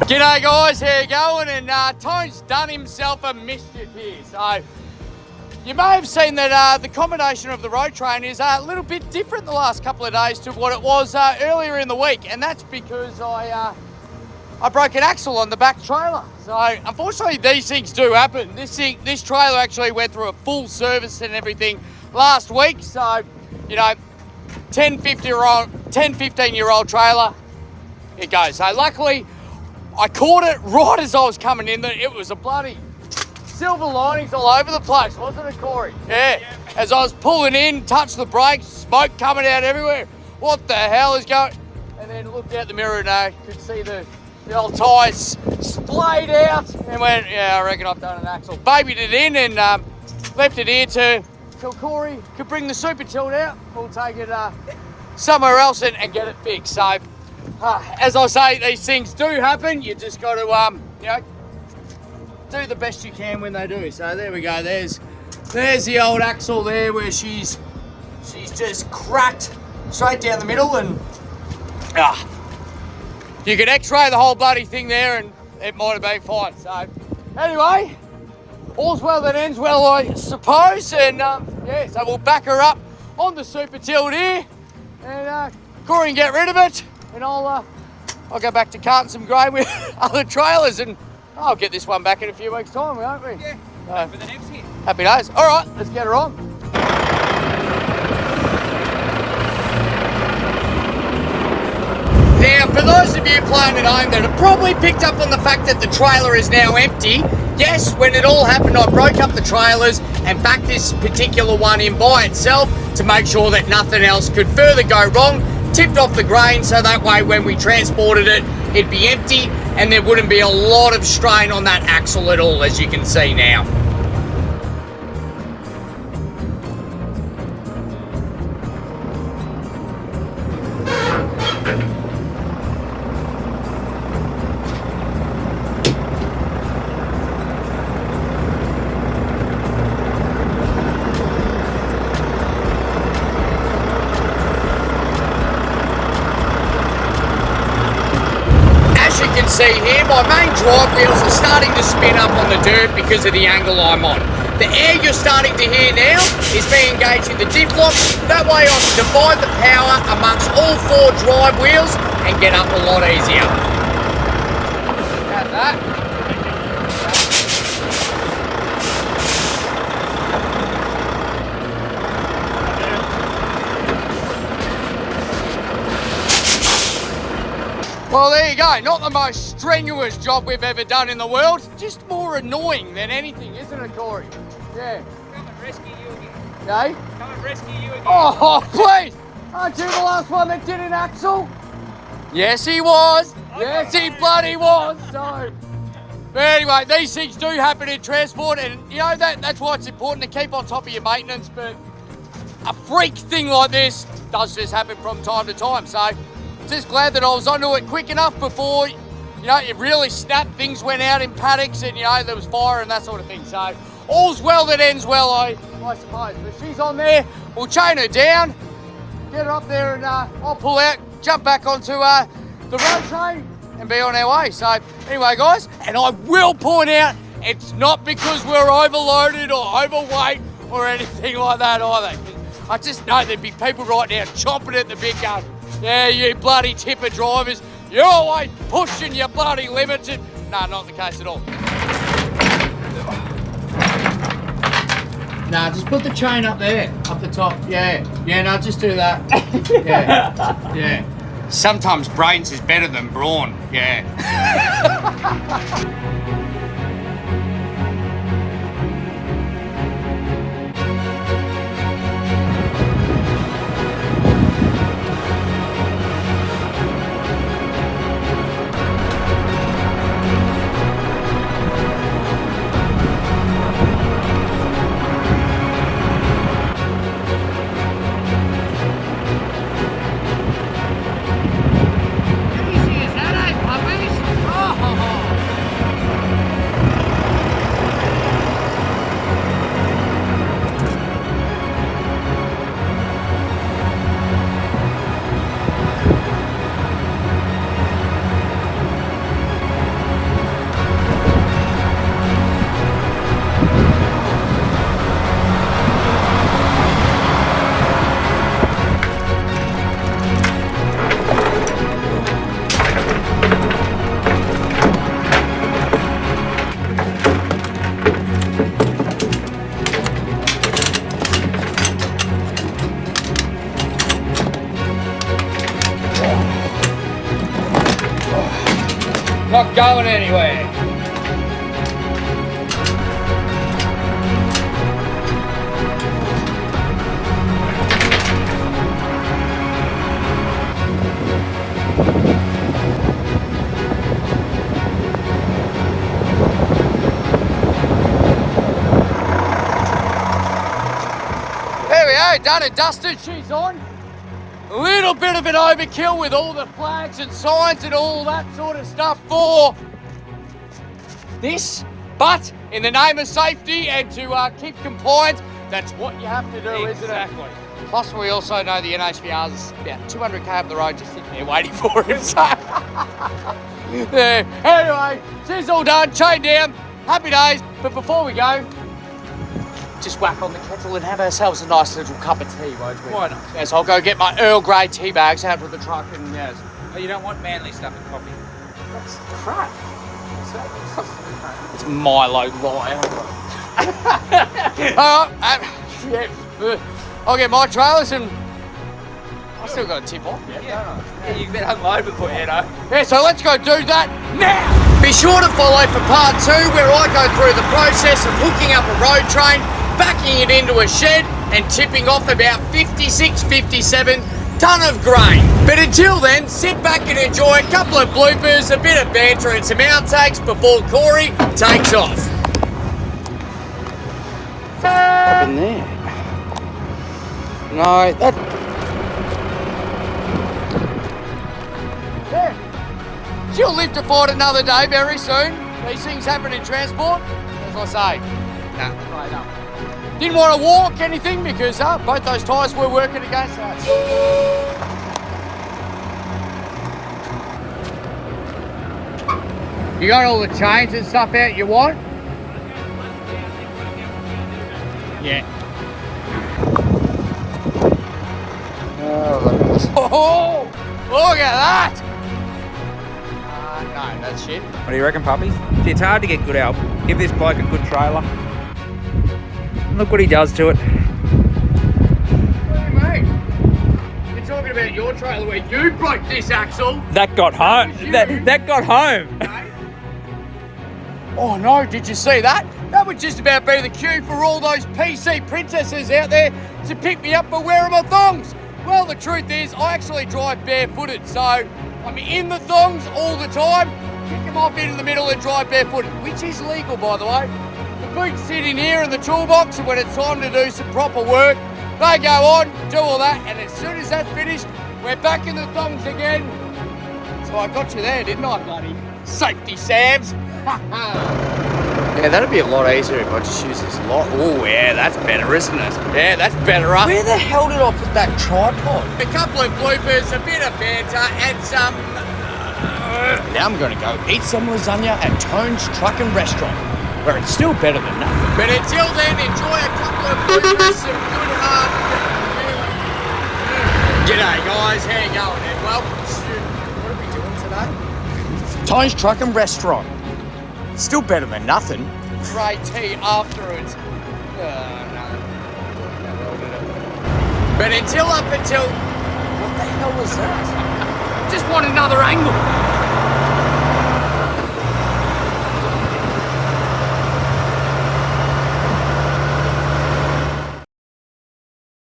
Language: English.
G'day guys, how you going? And Tone's done himself a mischief here. So you may have seen that the combination of the road train is a little bit different the last couple of days to what it was earlier in the week, and that's because I broke an axle on the back trailer. So unfortunately these things do happen. This trailer actually went through a full service and everything last week. So, you know, 10, 15-year-old trailer, it goes. So luckily I caught it right as I was coming in. It was a bloody silver linings all over the place, wasn't it, Corey? Yeah. As I was pulling in, touched the brakes, smoke coming out everywhere. What the hell is going? And then looked out the mirror and I could see the old tyres splayed out and went, yeah, I reckon I've done an axle. Babied it in and left it here till Corey could bring the super tilt out. We'll take it somewhere else and get it fixed. So, as I say, these things do happen. You just got to, you know, do the best you can when they do. So there we go. There's the old axle there where she's just cracked straight down the middle, and you could X-ray the whole bloody thing there, and it might have been fine. So anyway, all's well that ends well, I suppose. And yeah, so we'll back her up on the super tilt here, and Corey can get rid of it. And I'll go back to carting some grain with other trailers, and I'll get this one back in a few weeks' time, won't we? Yeah, for the next hit. Happy days. All right, let's get her on. Now, for those of you playing at home that have probably picked up on the fact that the trailer is now empty, yes, when it all happened, I broke up the trailers and backed this particular one in by itself to make sure that nothing else could further go wrong. Tipped off the grain so that way when we transported it, it'd be empty and there wouldn't be a lot of strain on that axle at all, as you can see now. See here, my main drive wheels are starting to spin up on the dirt because of the angle I'm on. The air you're starting to hear now is being engaged in the diff lock. That way I can divide the power amongst all 4 drive wheels and get up a lot easier. Got that. Well, there you go. Not the most strenuous job we've ever done in the world. Just more annoying than anything, isn't it, Corey? Yeah. Come and rescue you again. Okay? Come and rescue you again. Oh, please! Aren't you the last one that did an axle? Yes, he was. Yes, he bloody was. So, but anyway, these things do happen in transport, and you know that's why it's important to keep on top of your maintenance. But a freak thing like this does just happen from time to time. So, just glad that I was onto it quick enough before, you know, it really snapped. Things went out in paddocks and, you know, there was fire and that sort of thing. So all's well that ends well, I suppose. But she's on there. We'll chain her down, get her up there, and I'll pull out, jump back onto the road train and be on our way. So anyway, guys, and I will point out, it's not because we're overloaded or overweight or anything like that either. I just know there'd be people right now chomping at the bit going, yeah, you bloody tipper drivers, you're always pushing your bloody limits. No, not the case at all. Nah, just put the chain up there, up the top. Yeah, no, just do that. Yeah. Sometimes brains is better than brawn, yeah. going anywhere. There we go, done and dusted, she's on. A little bit of an overkill with all the flags and signs and all that sort of stuff for this, but in the name of safety and to keep compliance, that's what you have to do, Exactly. isn't it? Plus, we also know the NHVR is about 200k up the road just sitting there waiting for him, so... yeah. Anyway, she's all done, chain down, happy days, but before we go, just whack on the kettle and have ourselves a nice little cup of tea, won't we? Why not? Yes, I'll go get my Earl Grey tea bags out of the truck and yes. Oh, you don't want manly stuff in coffee. That's crap. It's Milo liar. Yeah, I'll get my trailers and I still got a tip off. Yeah, you better unload before you know. Yeah, so let's go do that now. Be sure to follow for part 2 where I go through the process of hooking up a road train, backing it into a shed and tipping off about 56, 57 tonne of grain. But until then, sit back and enjoy a couple of bloopers, a bit of banter and some outtakes before Corey takes off. What happened there? No, that... Yeah. She'll live to fight another day very soon. These things happen in transport. As I say, straight up. Didn't want to walk anything because both those tyres were working against us. You got all the chains and stuff out you want? Yeah. Oh, look at this. Oh, look at that! No, that's shit. What do you reckon, puppies? It's hard to get good help. Give this bloke a good trailer. Look what he does to it. Hey, mate. You're talking about your trailer where you broke this axle. That got home. That got home. Oh no, did you see that? That would just about be the cue for all those PC princesses out there to pick me up for wearing my thongs. Well, the truth is, I actually drive barefooted, so I'm in the thongs all the time, kick them off into the middle and drive barefooted, which is legal, by the way. The boots sit in here in the toolbox, and when it's time to do some proper work, they go on, do all that, and as soon as that's finished, we're back in the thongs again. So I got you there, didn't I, bloody safety Sams? Yeah, that'd be a lot easier if I just use this lot. Oh yeah, that's better, isn't it? Yeah, that's better. Where the hell did I put that tripod? A couple of bloopers, a bit of banter, and some... Now I'm gonna go eat some lasagna at Tone's Truck and Restaurant, where it's still better than nothing. But until then, enjoy a couple of bloopers, some good hard... G'day guys, how you going? And welcome to... What are we doing today? Tone's Truck and Restaurant. Still better than nothing. Grey tea afterwards. No. But until... What the hell was that? Just want another angle.